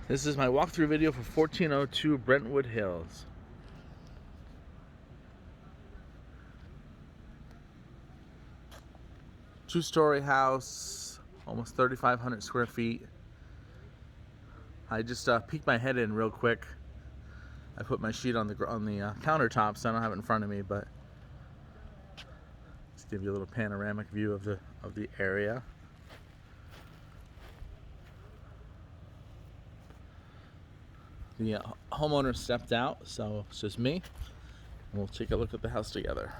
This is my walkthrough video for 1402 Brentwood Hills. Two-story house, almost 3,500 square feet. I just peeked my head in real quick. I put my sheet on the countertop, so I don't have it in front of me, but just give you a little panoramic view of the area. The homeowner stepped out, so it's just me. We'll take a look at the house together.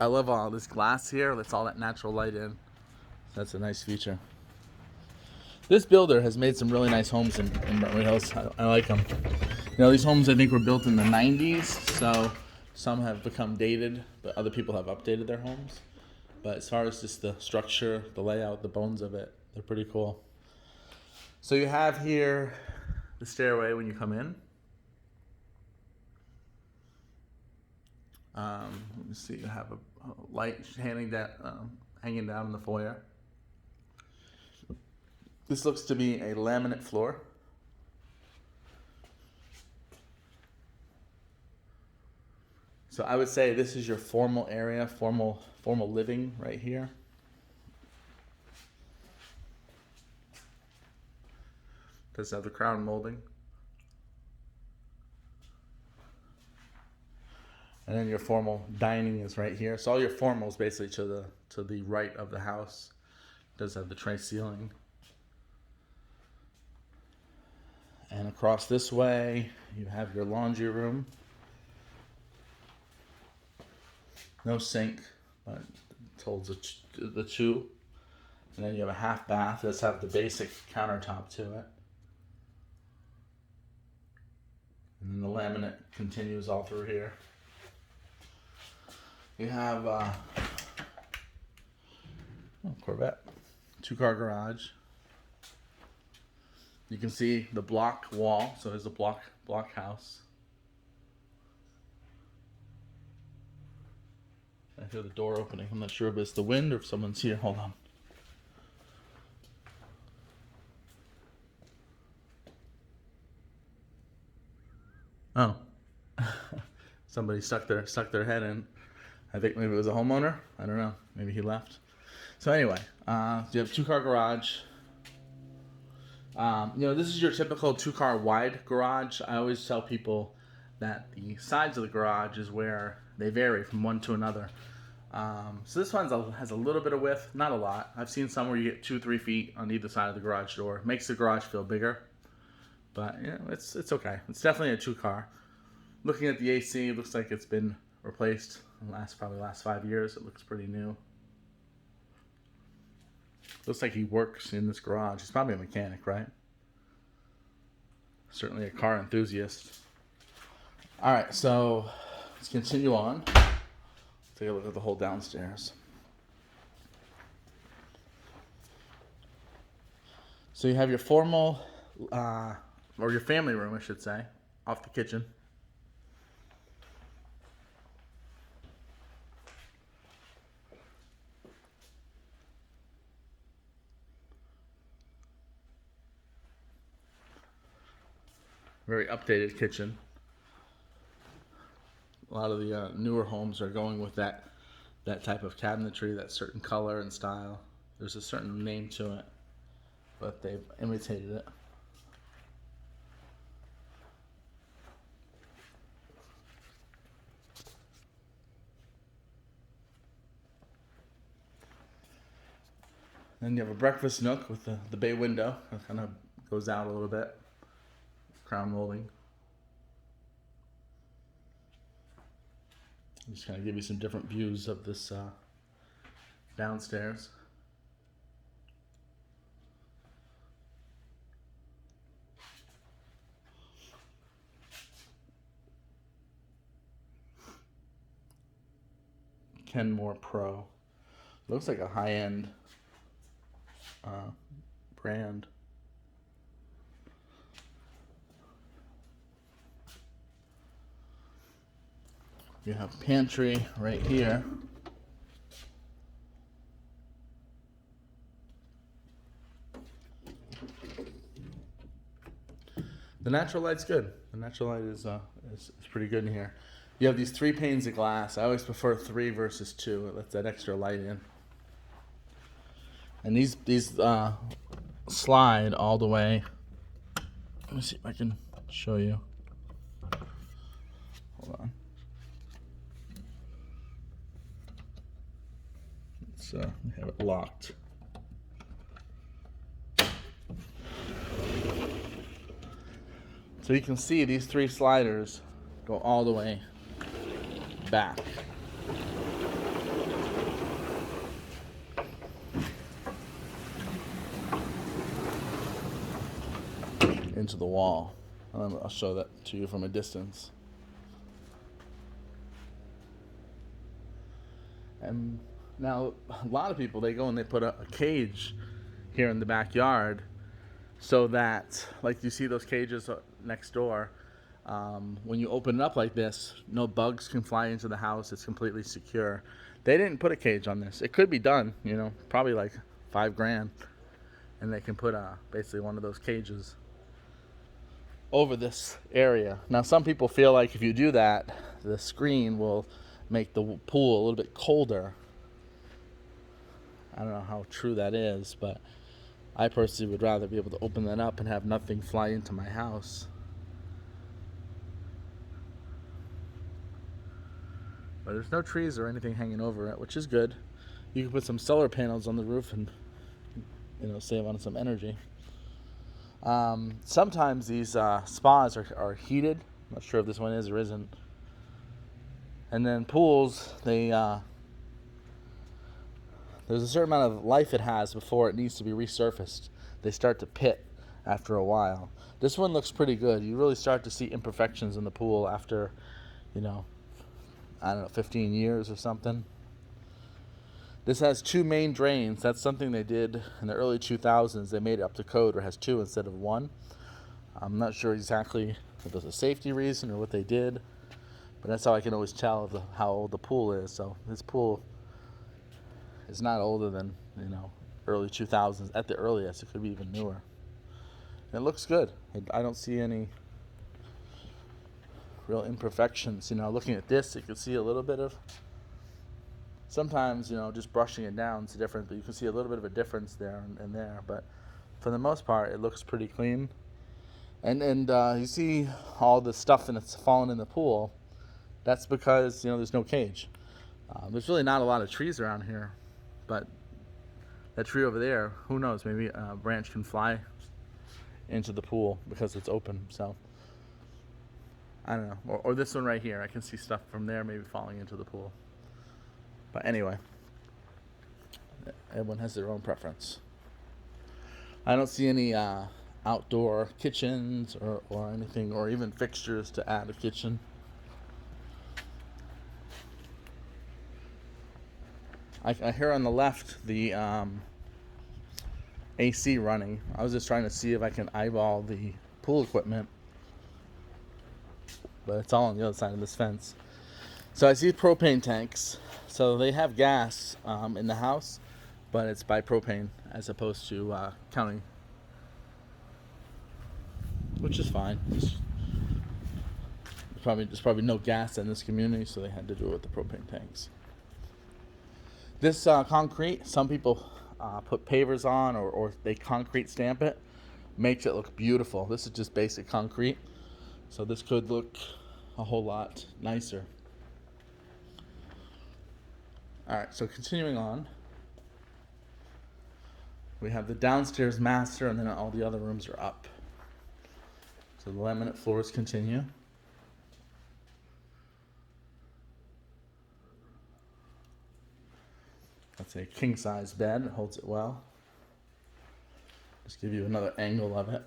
I love all this glass here. Lets all that natural light in. That's a nice feature. This builder has made some really nice homes in Brentwood Hills. I like them. You know, these homes I think were built in the 90s, so some have become dated, but other people have updated their homes. But as far as just the structure, the layout, the bones of it, they're pretty cool. So you have here the stairway when you come in. Let me see, you have a light hanging down in the foyer. This looks to be a laminate floor. So I would say this is your formal area, formal living right here. Does have the crown molding. And then your formal dining is right here. So all your formals basically to the right of the house. Does have the tray ceiling. And across this way, you have your laundry room. No sink, but it holds the two. And then you have a half bath. Let's have the basic countertop to it. And then the laminate continues all through here. You have Corvette, 2-car garage. You can see the block wall, so there's a block house. I hear the door opening. I'm not sure if it's the wind or if someone's here. Hold on. Oh, somebody stuck their head in. I think maybe it was a homeowner. I don't know. Maybe he left. So anyway, you have a 2-car garage. This is your typical 2-car wide garage. I always tell people that the sides of the garage is where they vary from one to another. So this one has a little bit of width, not a lot. I've seen some where you get 2-3 feet on either side of the garage door. Makes the garage feel bigger, but it's okay. It's definitely a 2-car. Looking at the AC, it looks like it's been replaced in the last 5 years. It looks pretty new. Looks like he works in this garage. He's probably a mechanic, right? Certainly a car enthusiast. All right, so let's continue on. Take a look at the whole downstairs. So you have your formal, or your family room, I should say, off the kitchen. Very updated kitchen. A lot of the newer homes are going with that type of cabinetry, that certain color and style. There's a certain name to it, but they've imitated it. Then you have a breakfast nook with the bay window. It kind of goes out a little bit. Crown molding. I'm just going to give you some different views of this downstairs. Kenmore Pro. Looks like a high-end brand. You have pantry right here. The natural light's good. The natural light is pretty good in here. You have these 3 panes of glass. I always prefer 3 versus 2. It lets that extra light in. And these slide all the way. Let me see if I can show you. Hold on. We have it locked. So you can see these 3 sliders go all the way back. Into the wall. I'll show that to you from a distance. And now a lot of people, they go and they put a cage here in the backyard so that, like you see those cages next door, when you open it up like this, no bugs can fly into the house. It's completely secure. They didn't put a cage on this. It could be done, probably like $5,000, and they can put basically one of those cages over this area. Now, some people feel like if you do that, the screen will make the pool a little bit colder. I don't know how true that is, but I personally would rather be able to open that up and have nothing fly into my house. But there's no trees or anything hanging over it, which is good. You can put some solar panels on the roof and save on some energy. Sometimes these spas are heated. I'm not sure if this one is or isn't. And then pools, there's a certain amount of life it has before it needs to be resurfaced. They start to pit after a while. This one looks pretty good. You really start to see imperfections in the pool after, 15 years or something. This has 2 main drains. That's something they did in the early 2000s. They made it up to code where it has 2 instead of 1. I'm not sure exactly if it was a safety reason or what they did, but that's how I can always tell how old the pool is. So this pool is not older than, early 2000s at the earliest. It could be even newer. And it looks good. I don't see any real imperfections. Looking at this, you can see a little bit of, sometimes, just brushing it down is different, but you can see a little bit of a difference there and there. But for the most part, it looks pretty clean. And you see all the stuff that's fallen in the pool. That's because, there's no cage. There's really not a lot of trees around here, but that tree over there, who knows, maybe a branch can fly into the pool because it's open. So I don't know. Or this one right here, I can see stuff from there maybe falling into the pool. But anyway, everyone has their own preference. I don't see any outdoor kitchens or anything, or even fixtures to add a kitchen. I hear on the left the AC running. I was just trying to see if I can eyeball the pool equipment, but it's all on the other side of this fence. So I see propane tanks. So they have gas in the house, but it's by propane as opposed to counting, which is fine. There's probably no gas in this community, so they had to do it with the propane tanks. This concrete, some people put pavers on or they concrete stamp it, makes it look beautiful. This is just basic concrete, so this could look a whole lot nicer. Alright, so continuing on, we have the downstairs master, and then all the other rooms are up. So the laminate floors continue. That's a king-size bed. It holds it well. Just give you another angle of it.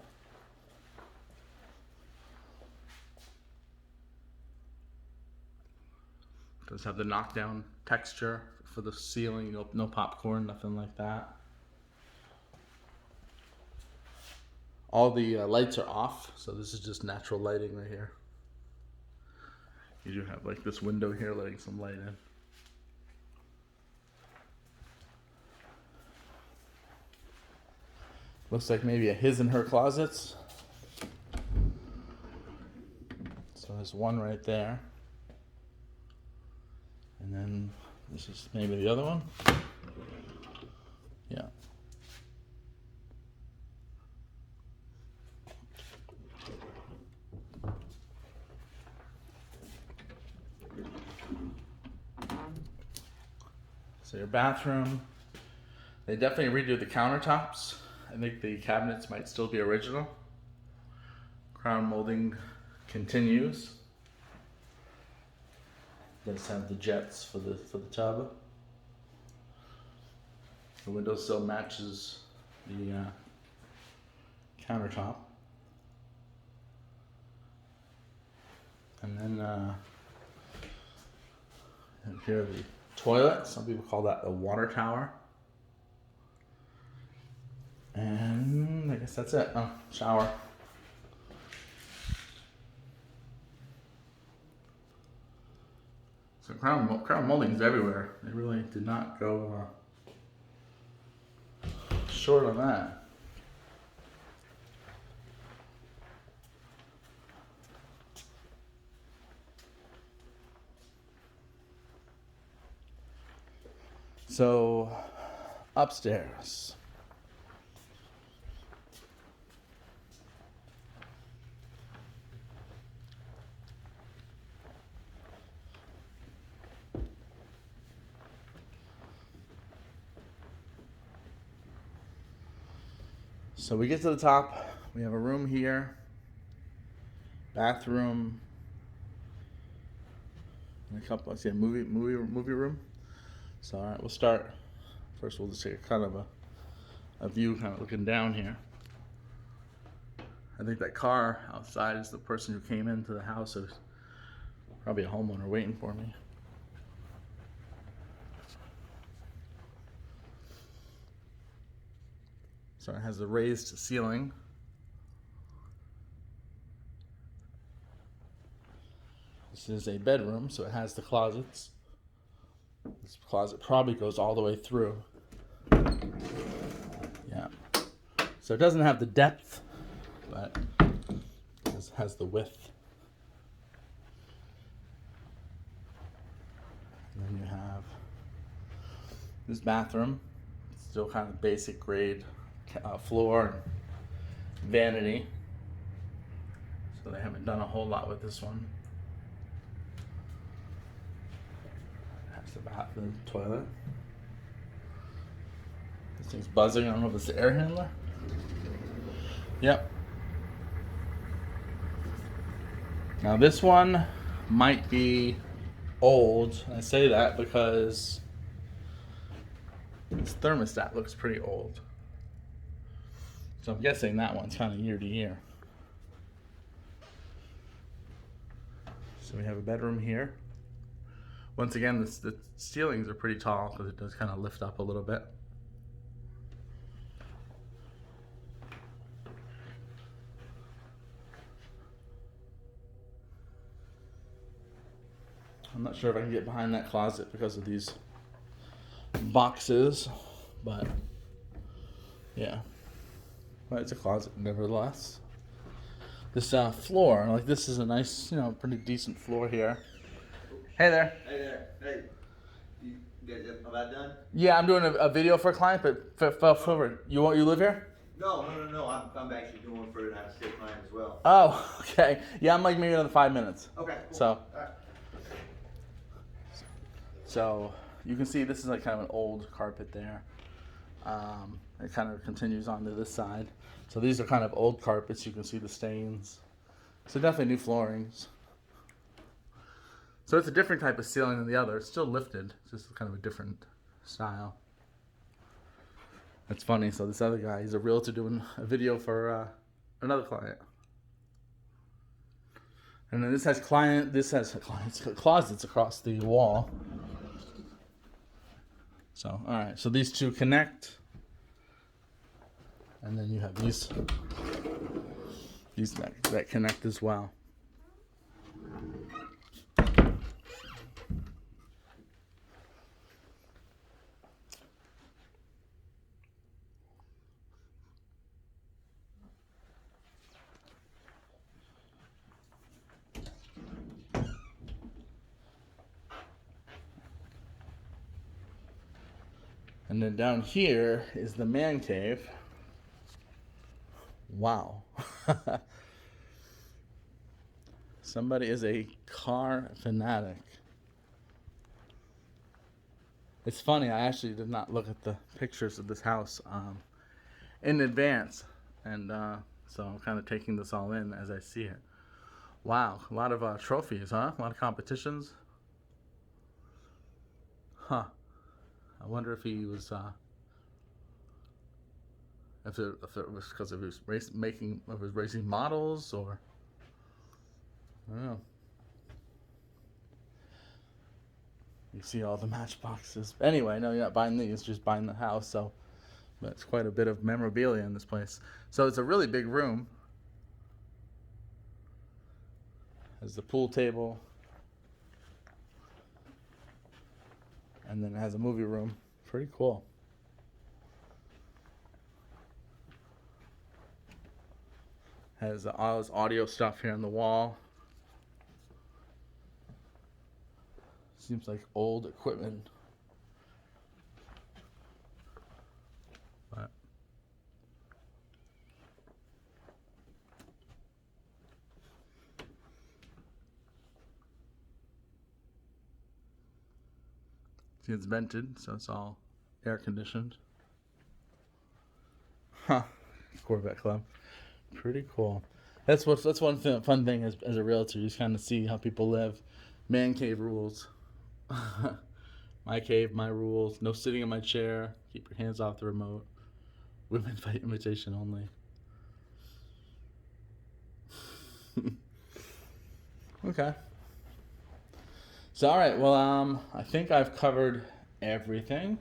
Does have the knockdown texture for the ceiling. No popcorn, nothing like that. All the lights are off, so this is just natural lighting right here. You do have like this window here letting some light in. Looks like maybe a his and her closets. there's one right there. And then this is maybe the other one. Yeah. So your bathroom, they definitely redo the countertops. I think the cabinets might still be original. Crown molding continues. Does have the jets for the tub. The windowsill matches the countertop. And then here the toilet. Some people call that the water tower. And I guess that's it. Oh, shower. So crown moldings everywhere. They really did not go short on that. So upstairs. So we get to the top. We have a room here, bathroom, and a couple. I see a movie room. So all right, we'll start. First, we'll just take kind of a view, kind of looking down here. I think that car outside is the person who came into the house. So probably a homeowner waiting for me. So it has a raised ceiling. This is a bedroom, so it has the closets. This closet probably goes all the way through. Yeah. So it doesn't have the depth, but it has the width. And then you have this bathroom. It's still kind of basic grade floor and vanity. So they haven't done a whole lot with this one. That's the bathroom, toilet. This thing's buzzing. I don't know if it's the air handler. Yep. Now this one might be old. I say that because this thermostat looks pretty old. So I'm guessing that one's kind of year to year. So we have a bedroom here. Once again, the ceilings are pretty tall because it does kind of lift up a little bit. I'm not sure if I can get behind that closet because of these boxes, but yeah. But it's a closet nevertheless. This floor, like this is a nice, pretty decent floor here. Hey there. Hey there. Hey. You guys about done? Yeah, I'm doing a video for a client, but for you live here? No. I'm actually doing one for an out-of-state client as well. Oh, okay. Yeah, I'm like maybe another 5 minutes. Okay. Cool. So. All right. So you can see this is like kind of an old carpet there. It kind of continues on to this side. So these are kind of old carpets. You can see the stains. So definitely new floorings. So it's a different type of ceiling than the other. It's still lifted. It's just kind of a different style. That's funny. So this other guy, he's a realtor doing a video for another client. And then this has closets across the wall. So, all right. So these two connect. And then you have these that connect as well. And then down here is the man cave. Wow. Somebody is a car fanatic. It's funny, I actually did not look at the pictures of this house in advance. And so I'm kind of taking this all in as I see it. Wow, a lot of trophies, huh? A lot of competitions. Huh. I wonder if he was, if it was because of his racing models, or I don't know. You see all the matchboxes. Anyway, no, you're not buying these, just buying the house. So, but it's quite a bit of memorabilia in this place. So it's a really big room. Has the pool table, and then it has a movie room. Pretty cool. Has all this audio stuff here on the wall. Seems like old equipment. But see, it's vented, so it's all air conditioned. Huh. Corvette Club. Pretty cool. That's one fun thing as a realtor. You just kind of see how people live. Man cave rules. My cave, my rules. No sitting in my chair. Keep your hands off the remote. Women by invitation only. Okay. So all right. Well, I think I've covered everything.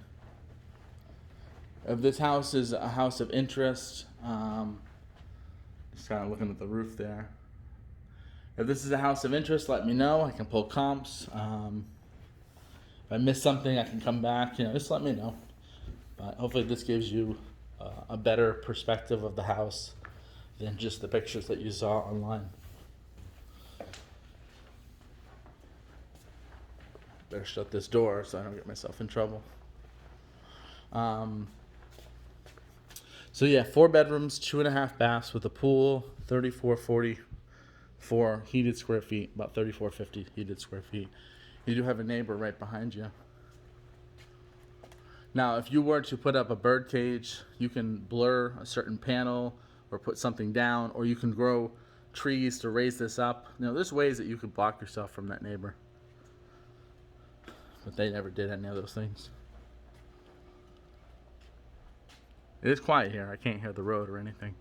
If this house is a house of interest, just kind of looking at the roof there. If this is a house of interest, let me know. I can pull comps. If I miss something, I can come back. Just let me know. But hopefully this gives you a better perspective of the house than just the pictures that you saw online. Better shut this door so I don't get myself in trouble. So yeah, 4 bedrooms, 2.5 baths with a pool, 3444 heated square feet, about 3450 heated square feet. You do have a neighbor right behind you. Now, if you were to put up a bird cage, you can blur a certain panel or put something down, or you can grow trees to raise this up. There's ways that you could block yourself from that neighbor. But they never did any of those things. It is quiet here. I can't hear the road or anything.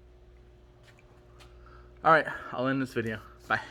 All right, I'll end this video. Bye.